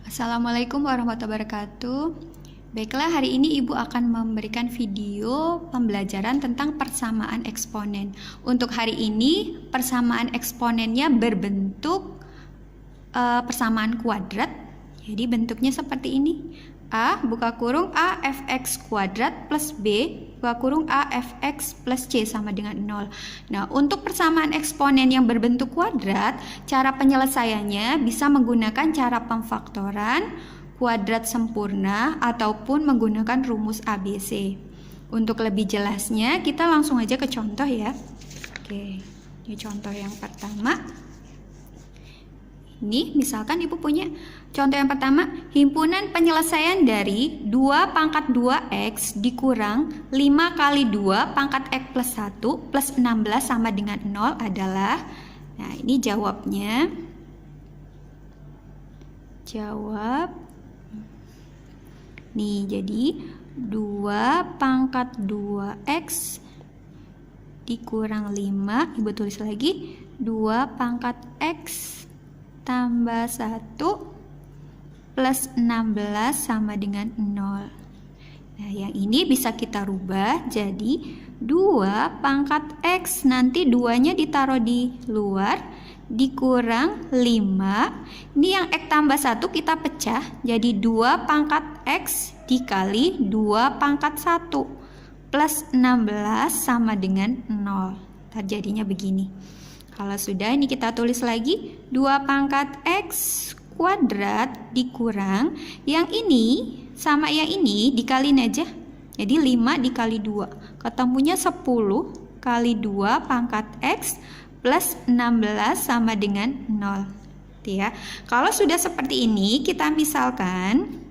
Assalamualaikum warahmatullahi wabarakatuh. Baiklah, hari ini Ibu akan memberikan video pembelajaran tentang persamaan eksponen. Untuk hari ini, persamaan eksponennya berbentuk persamaan kuadrat. Jadi bentuknya seperti ini. A buka kurung A fx kuadrat plus B buka kurung A fx plus C sama dengan 0. Nah, untuk persamaan eksponen yang berbentuk kuadrat, cara penyelesaiannya bisa menggunakan cara pemfaktoran, kuadrat sempurna, ataupun menggunakan rumus ABC. Untuk lebih jelasnya, kita langsung aja ke contoh ya. Oke, ini contoh yang pertama. Ini misalkan Ibu punya contoh yang pertama, himpunan penyelesaian dari 2 pangkat 2x dikurang 5 kali 2 pangkat x plus 1 plus 16 sama dengan 0 adalah, nah ini jawabnya, nih jadi 2 pangkat 2x dikurang 5, Ibu tulis lagi, 2 pangkat x tambah 1 plus 16 sama dengan 0. Nah, yang ini bisa kita rubah jadi 2 pangkat x, nanti 2-nya ditaruh di luar, dikurang 5. Ini yang x tambah 1 kita pecah, jadi 2 pangkat x dikali 2 pangkat 1 plus 16 sama dengan 0. Terjadinya begini. Kalau sudah, ini kita tulis lagi 2 pangkat x kuadrat dikurang yang ini sama yang ini dikaliin aja. Jadi 5 dikali 2. Ketemunya 10 kali 2 pangkat x plus 16 sama dengan 0. Ya. Kalau sudah seperti ini, kita misalkan,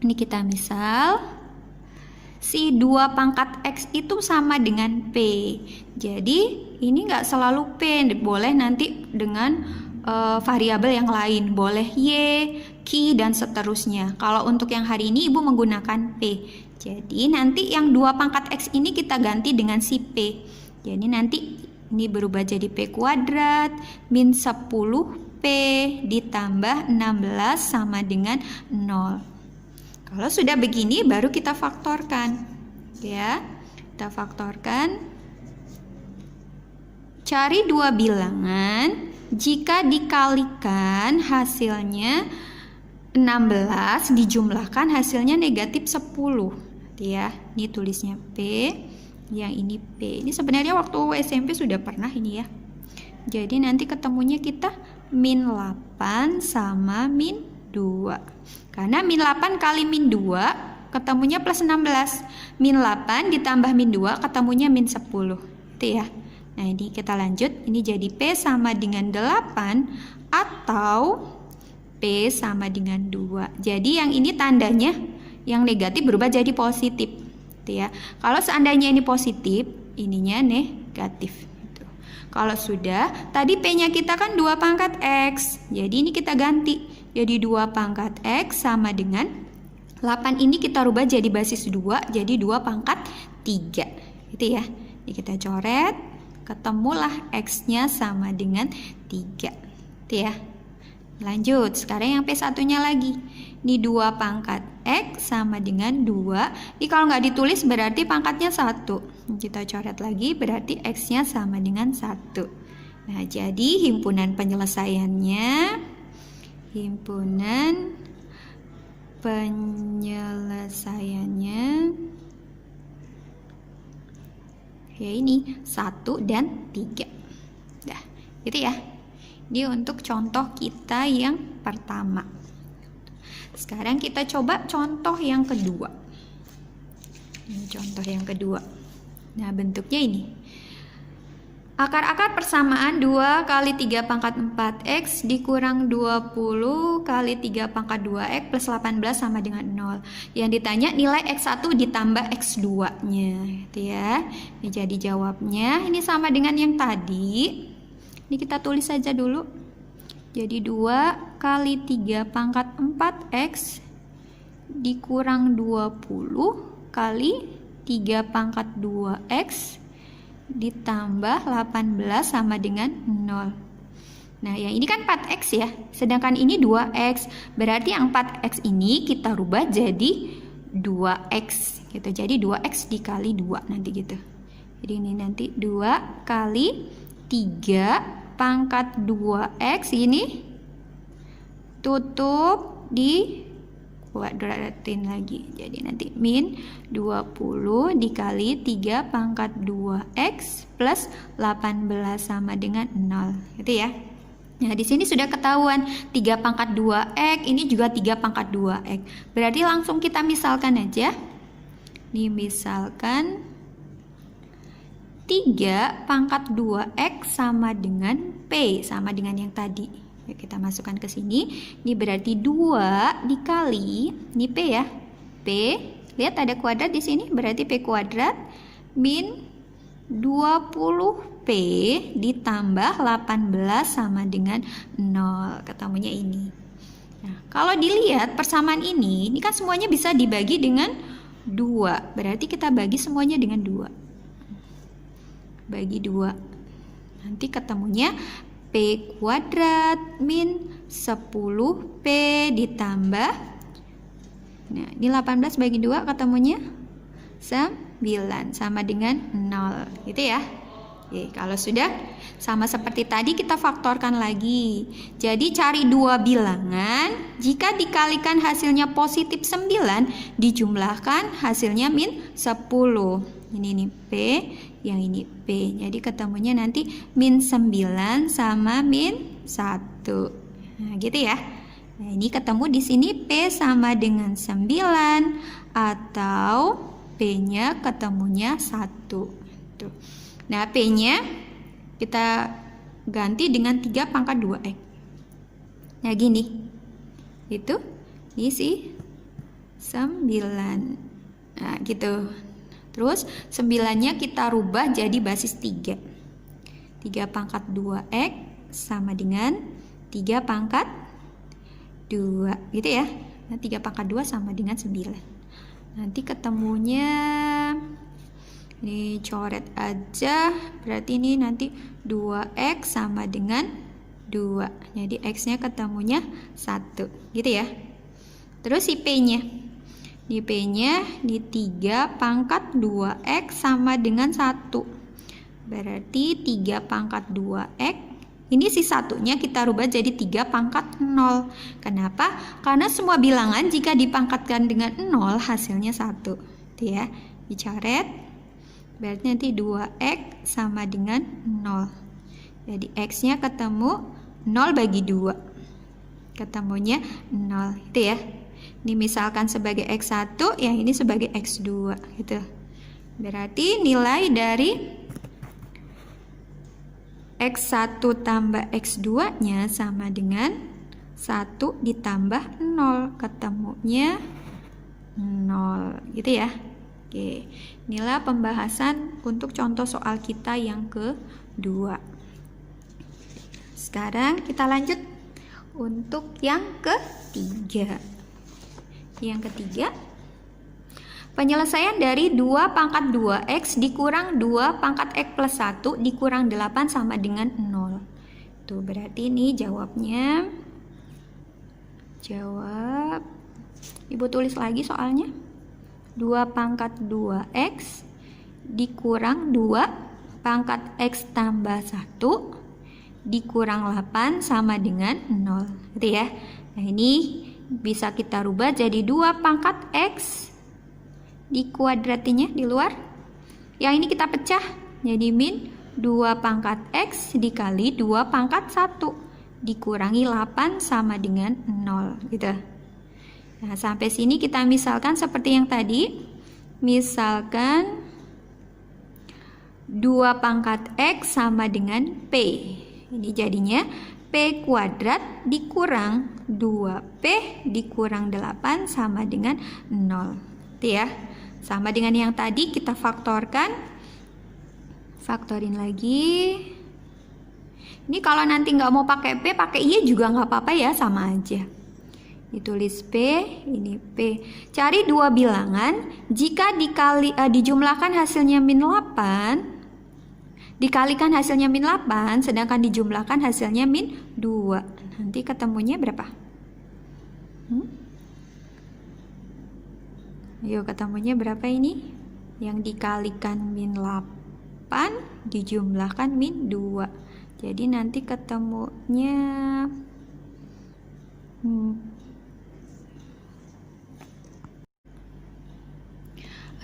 ini kita misal si 2 pangkat x itu sama dengan P. Jadi ini nggak selalu P, boleh nanti dengan variabel yang lain, boleh Y, Q, dan seterusnya. Kalau untuk yang hari ini Ibu menggunakan P. Jadi nanti yang 2 pangkat x ini kita ganti dengan si P. Jadi nanti ini berubah jadi P kuadrat min 10P ditambah 16 sama dengan 0. Kalau sudah begini baru kita faktorkan. Ya. Kita faktorkan. Cari 2 bilangan, jika dikalikan hasilnya 16, dijumlahkan hasilnya negatif 10. Ya, ini tulisnya P, yang ini P. Ini sebenarnya waktu SMP sudah pernah ini ya. Jadi nanti ketemunya kita min 8 sama min 2. Karena min 8 kali min 2 ketemunya plus 16. Min 8 ditambah min 2 ketemunya min 10. Itu ya. Nah, ini kita lanjut. Ini jadi P sama dengan 8 atau P sama dengan 2. Jadi yang ini tandanya yang negatif berubah jadi positif. Gitu ya. Kalau seandainya ini positif, ininya negatif. Gitu. Kalau sudah, tadi P-nya kita kan 2 pangkat X. Jadi ini kita ganti. Jadi 2 pangkat X sama dengan 8 ini kita rubah jadi basis 2. Jadi 2 pangkat 3. Gitu ya. Ini kita coret. Ketemulah X-nya sama dengan 3. Itu ya. Lanjut, sekarang yang P1-nya lagi. Ini 2 pangkat X sama dengan 2. Ini kalau nggak ditulis berarti pangkatnya 1. Kita coret lagi, berarti X-nya sama dengan 1. Nah, jadi himpunan penyelesaiannya, ya ini 1 dan 3. Dah, gitu ya. Ini untuk contoh kita yang pertama. Sekarang kita coba contoh yang kedua. Ini contoh yang kedua. Nah, bentuknya ini. Akar-akar persamaan 2 kali 3 pangkat 4x dikurang 20 kali 3 pangkat 2x plus 18 sama dengan 0. Yang ditanya nilai x1 ditambah x2-nya. Gitu ya. Ini jadi jawabnya. Ini sama dengan yang tadi. Ini kita tulis saja dulu. Jadi 2 kali 3 pangkat 4x dikurang 20 kali 3 pangkat 2x ditambah 18 sama dengan 0. Nah, yang ini kan 4x ya, sedangkan ini 2x. Berarti yang 4x ini kita rubah jadi 2x gitu. Jadi 2x dikali 2 nanti gitu. Jadi ini nanti 2 kali 3 pangkat 2x ini tutup di kuadratin lagi. Jadi nanti min 20 dikali 3 pangkat 2x plus 18 sama dengan 0. Gitu ya. Nah, di sini sudah ketahuan 3 pangkat 2x, ini juga 3 pangkat 2x. Berarti langsung kita misalkan aja. Ini misalkan 3 pangkat 2x sama dengan P, sama dengan yang tadi. Ya, kita masukkan ke sini. Ini berarti 2 dikali, ini P ya. P, lihat ada kuadrat di sini, berarti P kuadrat min 20P ditambah 18 sama dengan 0. Ketemunya ini. Nah, kalau dilihat persamaan ini kan semuanya bisa dibagi dengan 2. Berarti kita bagi semuanya dengan 2. Bagi 2. Nanti ketemunya P kuadrat min 10P ditambah, nah ini 18 bagi 2 ketemunya 9 sama dengan 0 gitu ya. Oke, kalau sudah sama seperti tadi kita faktorkan lagi. Jadi cari dua bilangan, jika dikalikan hasilnya positif 9, dijumlahkan hasilnya min 10. Ini nih P, yang ini P. Jadi ketemunya nanti min 9 sama min 1. Nah, gitu ya. Nah, ini ketemu di sini P sama dengan 9 atau P-nya ketemunya 1. Tuh. Nah, P-nya kita ganti dengan 3 pangkat 2x. Nah, gini. Itu ini sih 9. Nah, gitu. Terus 9-nya kita rubah jadi basis 3. 3 pangkat 2x sama dengan 3 pangkat 2. Gitu ya. Nah, 3 pangkat 2 sama dengan 9. Nanti ketemunya ini coret aja, berarti ini nanti 2x sama dengan 2. Jadi x-nya ketemunya 1, gitu ya. Terus si P-nya. Di P-nya di 3 pangkat 2x sama dengan 1. Berarti 3 pangkat 2x. Ini si satunya kita rubah jadi 3 pangkat 0. Kenapa? Karena semua bilangan jika dipangkatkan dengan 0 hasilnya 1. Itu ya, dicoret. Berarti nanti 2x sama dengan 0. Jadi x-nya ketemu 0 bagi 2. Ketemunya 0. Itu ya. Ini misalkan sebagai x1, yang ini sebagai x2. Gitu. Berarti nilai dari x1 tambah x2 nya sama dengan 1 ditambah 0, ketemunya 0, gitu ya. Oke, inilah pembahasan untuk contoh soal kita yang kedua. Sekarang kita lanjut untuk yang ketiga. Yang ketiga, penyelesaian dari 2 pangkat 2x dikurang 2 pangkat x plus 1 dikurang 8 sama dengan 0. Tuh, berarti ini jawabnya. Jawab. Ibu tulis lagi soalnya. 2 pangkat 2x dikurang 2 pangkat x tambah 1 dikurang 8 sama dengan 0. Gitu ya. Nah, ini bisa kita rubah jadi 2 pangkat x dikuadratinya di luar. Yang ini kita pecah jadi min 2 pangkat x dikali 2 pangkat 1 dikurangi 8 sama dengan 0 gitu. Nah, sampai sini kita misalkan seperti yang tadi. Misalkan 2 pangkat x sama dengan p. Ini jadinya p kuadrat dikurang 2p dikurang 8 sama dengan 0. Itu ya. Sama dengan yang tadi kita faktorkan. Faktorin lagi. Ini kalau nanti nggak mau pakai P, pakai I juga nggak apa-apa ya, sama aja. Ditulis P, ini P. Cari dua bilangan, jika dijumlahkan hasilnya min 8, Dikalikan hasilnya min 8, sedangkan dijumlahkan hasilnya min 2. Nanti ketemunya berapa? Ayo, ketemunya berapa ini? Yang dikalikan min 8, dijumlahkan min 2. Jadi nanti ketemunya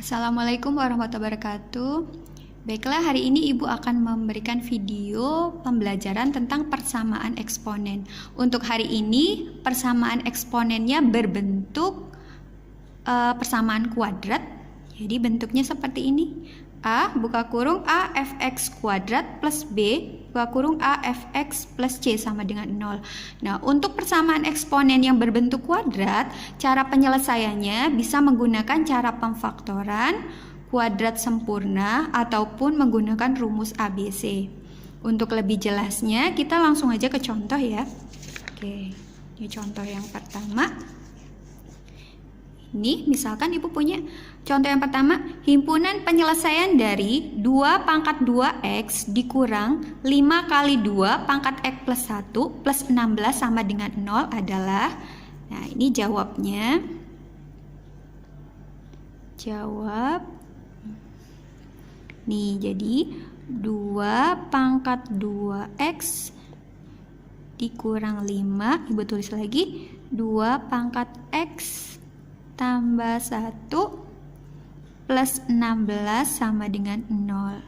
Assalamualaikum warahmatullahi wabarakatuh. Baiklah, hari ini Ibu akan memberikan video pembelajaran tentang persamaan eksponen. Untuk hari ini, persamaan eksponennya berbentuk persamaan kuadrat. Jadi bentuknya seperti ini. A buka kurung A fx kuadrat plus B buka kurung A fx plus C sama dengan 0. Nah, untuk persamaan eksponen yang berbentuk kuadrat, cara penyelesaiannya bisa menggunakan cara pemfaktoran, kuadrat sempurna, ataupun menggunakan rumus ABC. Untuk lebih jelasnya, kita langsung aja ke contoh ya. Oke, ini contoh yang pertama. Ini misalkan Ibu punya contoh yang pertama, himpunan penyelesaian dari 2 pangkat 2x dikurang 5 kali 2 pangkat x plus 1 plus 16 sama dengan 0 adalah, nah ini jawabnya. Jawab. Nih, jadi 2 pangkat 2x dikurang 5, Ibu tulis lagi, 2 pangkat x tambah 1 plus 16 sama dengan 0.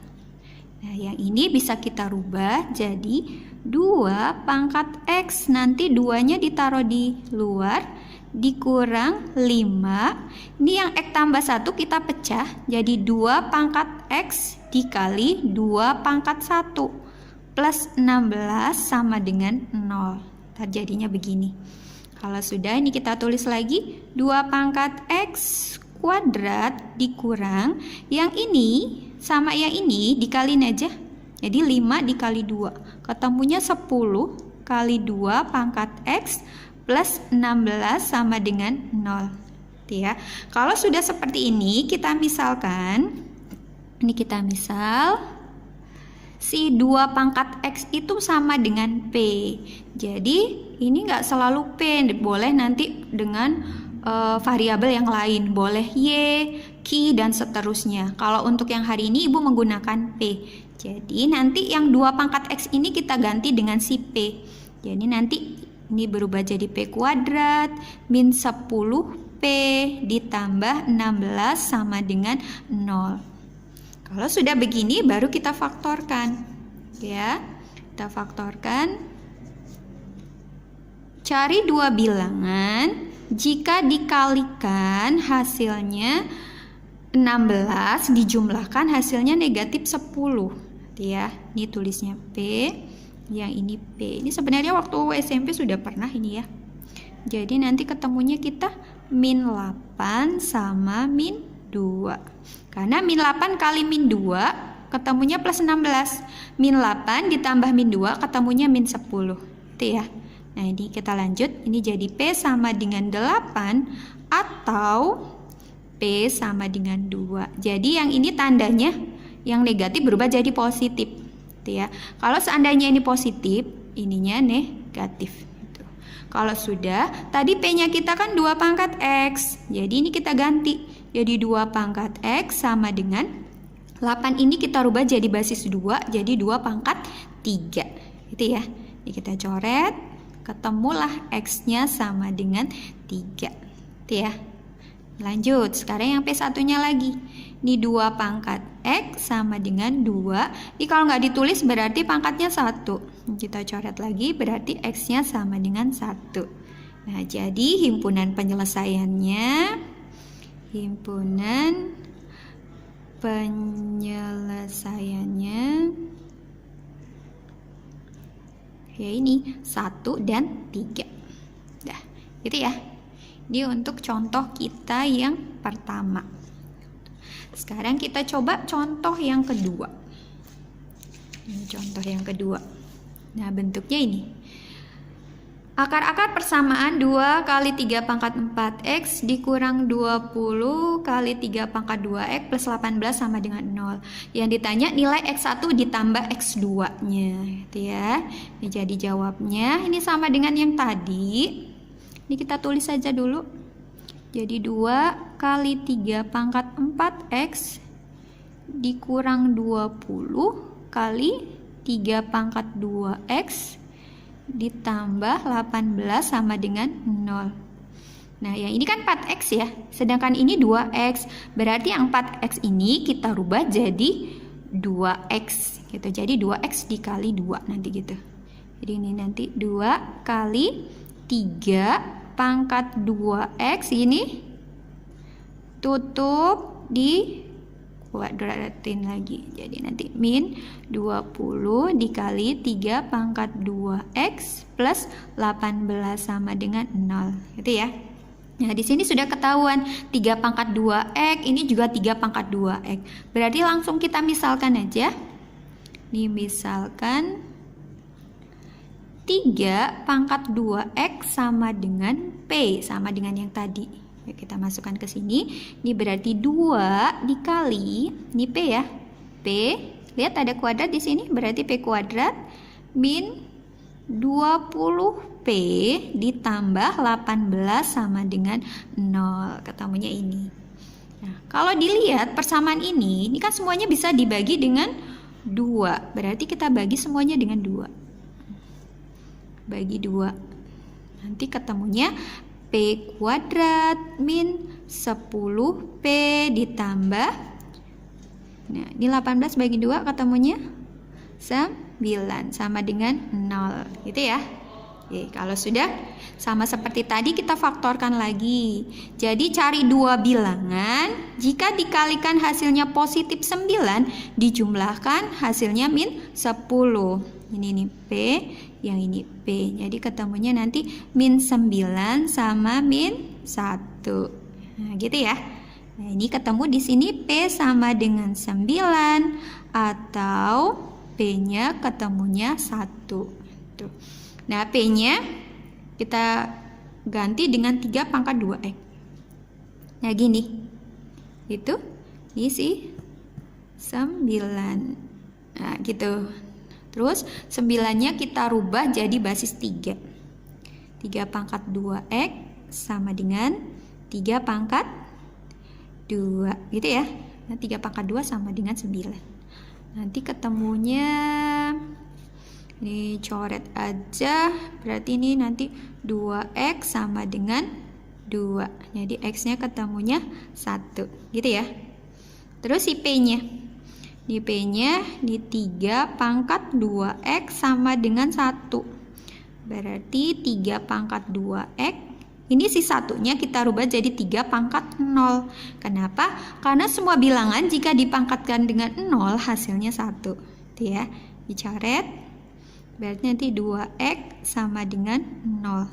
Nah, yang ini bisa kita rubah jadi 2 pangkat x, nanti 2-nya ditaruh di luar, dikurang 5. Ini yang x tambah 1 kita pecah, jadi 2 pangkat x dikali 2 pangkat 1 plus 16 sama dengan 0. Terjadinya begini. Kalau sudah, ini kita tulis lagi 2 pangkat x kuadrat dikurang yang ini sama yang ini dikaliin aja. Jadi 5 dikali 2. Ketemunya 10 kali 2 pangkat x plus 16 sama dengan 0. Ya. Kalau sudah seperti ini, kita misalkan, ini kita misal si 2 pangkat x itu sama dengan P. Jadi ini nggak selalu P, boleh nanti dengan variabel yang lain, boleh Y, Q, dan seterusnya. Kalau untuk yang hari ini Ibu menggunakan P. Jadi nanti yang 2 pangkat x ini kita ganti dengan si P. Jadi nanti ini berubah jadi P kuadrat min 10P ditambah 16 sama dengan 0. Kalau sudah begini baru kita faktorkan. Ya. Kita faktorkan. Cari 2 bilangan, jika dikalikan hasilnya 16, dijumlahkan hasilnya negatif 10. Ya, ini tulisnya P, yang ini P. Ini sebenarnya waktu SMP sudah pernah ini ya. Jadi nanti ketemunya kita min 8 sama min 2. Karena min 8 kali min 2 ketemunya plus 16. Min 8 ditambah min 2 ketemunya min 10. Itu ya. Nah, ini kita lanjut. Ini jadi P sama dengan 8 atau P sama dengan 2. Jadi yang ini tandanya yang negatif berubah jadi positif. Gitu ya. Kalau seandainya ini positif, ininya negatif. Gitu. Kalau sudah, tadi P-nya kita kan 2 pangkat X. Jadi ini kita ganti. Jadi 2 pangkat X sama dengan 8 ini kita rubah jadi basis 2. Jadi 2 pangkat 3. Gitu ya. Ini kita coret. Ketemulah X-nya sama dengan 3. Itu ya. Lanjut, sekarang yang P1-nya lagi. Ini 2 pangkat X sama dengan 2. Ini kalau nggak ditulis berarti pangkatnya 1. Kita coret lagi, berarti X-nya sama dengan 1. Nah, jadi himpunan penyelesaiannya, ya ini 1 dan 3. Dah, gitu ya. Ini untuk contoh kita yang pertama. Sekarang kita coba contoh yang kedua. Ini contoh yang kedua. Nah, bentuknya ini. Akar-akar persamaan 2 kali 3 pangkat 4x dikurang 20 kali 3 pangkat 2x plus 18 sama dengan 0. Yang ditanya nilai x1 ditambah x2-nya, gitu ya. Ini jadi jawabnya ini sama dengan yang tadi. Ini kita tulis saja dulu. Jadi 2 kali 3 pangkat 4x dikurang 20 kali 3 pangkat 2x ditambah 18 sama dengan 0. Nah, yang ini kan 4x ya. Sedangkan ini 2x. Berarti yang 4x ini kita rubah jadi 2x gitu. Jadi 2x dikali 2 nanti gitu. Jadi ini nanti 2 kali 3 pangkat 2x ini tutup di kuadratin lagi. Jadi nanti min 20 dikali 3 pangkat 2x plus 18 sama dengan 0. Gitu ya. Nah, di sini sudah ketahuan 3 pangkat 2x ini juga 3 pangkat 2x. Berarti langsung kita misalkan aja. Ini misalkan 3 pangkat 2x sama dengan P, sama dengan yang tadi. Yuk, kita masukkan ke sini. Ini berarti 2 dikali, ini P ya. P, lihat ada kuadrat di sini, berarti P kuadrat min 20P ditambah 18 sama dengan 0. Ketemunya ini. Nah, kalau dilihat persamaan ini kan semuanya bisa dibagi dengan 2. Berarti kita bagi semuanya dengan 2. Bagi 2. Nanti ketemunya P kuadrat min 10P ditambah, nah ini 18 bagi 2 ketemunya 9 sama dengan 0 gitu ya. Oke, kalau sudah sama seperti tadi kita faktorkan lagi. Jadi cari dua bilangan, jika dikalikan hasilnya positif 9, dijumlahkan hasilnya min 10. Ini nih P, yang ini P. Jadi ketemunya nanti min 9 sama min 1. Nah, gitu ya. Nah, ini ketemu di sini P sama dengan 9 atau P-nya ketemunya 1. Tuh. Nah, P-nya kita ganti dengan 3 pangkat 2x. Nah, gini. Itu isi 9. Nah, gitu. Terus 9-nya kita rubah jadi basis 3. 3 pangkat 2x sama dengan 3 pangkat 2. Gitu ya. Nah, 3 pangkat 2 sama dengan 9. Nanti ketemunya, ini coret aja. Berarti ini nanti 2x sama dengan 2. Jadi x-nya ketemunya 1. Gitu ya. Terus si P-nya. Di P-nya di 3 pangkat 2x sama dengan 1. Berarti 3 pangkat 2x. Ini si satunya kita rubah jadi 3 pangkat 0. Kenapa? Karena semua bilangan jika dipangkatkan dengan 0 hasilnya 1. Itu ya. Dicoret. Berarti nanti 2x sama dengan 0.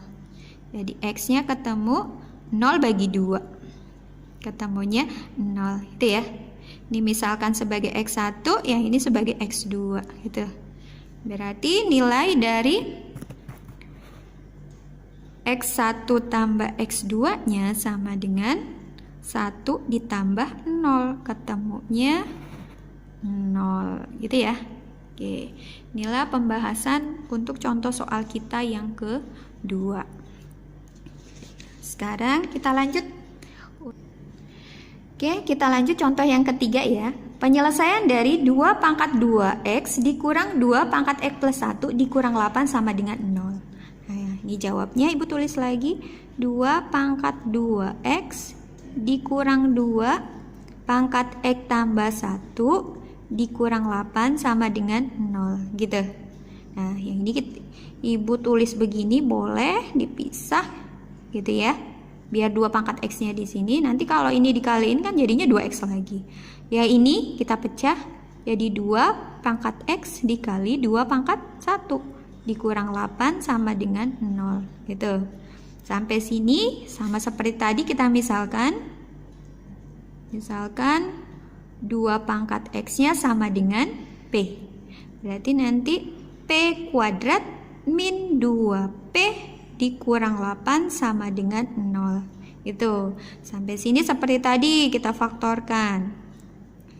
Jadi x-nya ketemu 0 bagi 2. Ketemunya 0. Itu ya. Ini misalkan sebagai X1, yang ini sebagai X2 gitu. Berarti nilai dari X1 tambah X2-nya sama dengan 1 ditambah 0. Ketemunya 0 gitu ya. Oke, inilah pembahasan untuk contoh soal kita yang kedua. Sekarang kita lanjut. Oke, kita lanjut contoh yang ketiga ya. Penyelesaian dari 2 pangkat 2x dikurang 2 pangkat x plus 1 dikurang 8 sama dengan 0. Nah, ini jawabnya Ibu tulis lagi. 2 pangkat 2x dikurang 2 pangkat x tambah 1 dikurang 8 sama dengan 0. Gitu. Nah, yang ini Ibu tulis begini boleh dipisah gitu ya. Biar 2 pangkat x-nya di sini. Nanti kalau ini dikaliin kan jadinya 2x lagi. Ya ini kita pecah jadi 2 pangkat x dikali 2 pangkat 1 dikurang 8 sama dengan 0 gitu. Sampai sini sama seperti tadi kita misalkan 2 pangkat x-nya sama dengan p. Berarti nanti p kuadrat min 2p dikurang 8 sama dengan 0. Itu. Sampai sini seperti tadi kita faktorkan.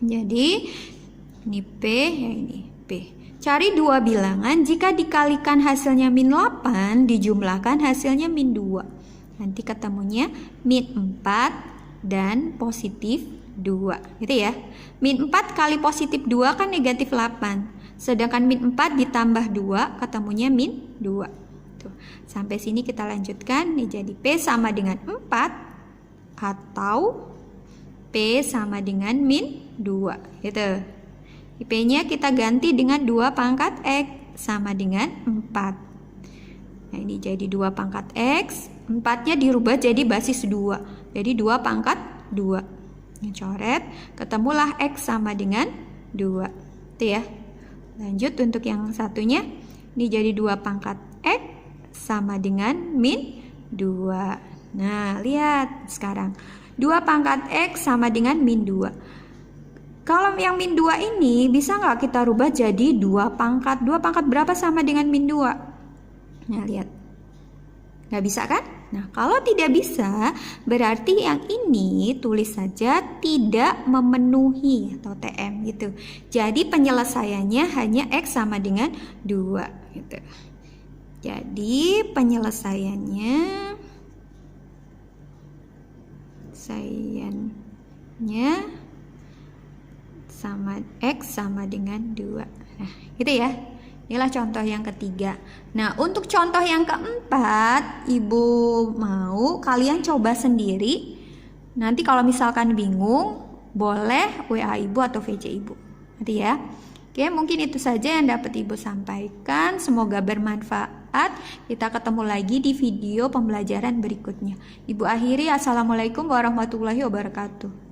Jadi ini P, ya ini P. Cari dua bilangan, jika dikalikan hasilnya min 8, dijumlahkan hasilnya min 2. Nanti ketemunya min 4 dan positif 2. Gitu ya. Min 4 kali positif 2 kan negatif 8. Sedangkan min 4 ditambah 2, ketemunya min 2. Tuh. Sampai sini kita lanjutkan. Nih jadi P sama dengan 4 atau P sama dengan min 2. Gitu. P-nya kita ganti dengan 2 pangkat X sama dengan 4. Nah ini jadi 2 pangkat X, 4-nya dirubah jadi basis 2. Jadi 2 pangkat 2. Ini coret, ketemulah X sama dengan 2. Itu ya. Lanjut untuk yang satunya. Ini jadi 2 pangkat X sama dengan min 2. Nah lihat sekarang. 2 pangkat X sama dengan min 2. Kalau yang min 2 ini bisa nggak kita rubah jadi 2 pangkat? 2 pangkat berapa sama dengan min 2? Nah lihat. Nggak bisa kan? Nah kalau tidak bisa berarti yang ini tulis saja tidak memenuhi atau TM gitu. Jadi penyelesaiannya hanya X sama dengan 2 gitu. Jadi penyelesaiannya sama X sama dengan 2. Nah, gitu ya. Inilah contoh yang ketiga. Nah, untuk contoh yang keempat, Ibu mau kalian coba sendiri. Nanti kalau misalkan bingung, boleh WA Ibu atau VC Ibu. Nanti ya. Oke, mungkin itu saja yang dapat Ibu sampaikan. Semoga bermanfaat. Kita ketemu lagi di video pembelajaran berikutnya. Ibu akhiri, Assalamualaikum warahmatullahi wabarakatuh.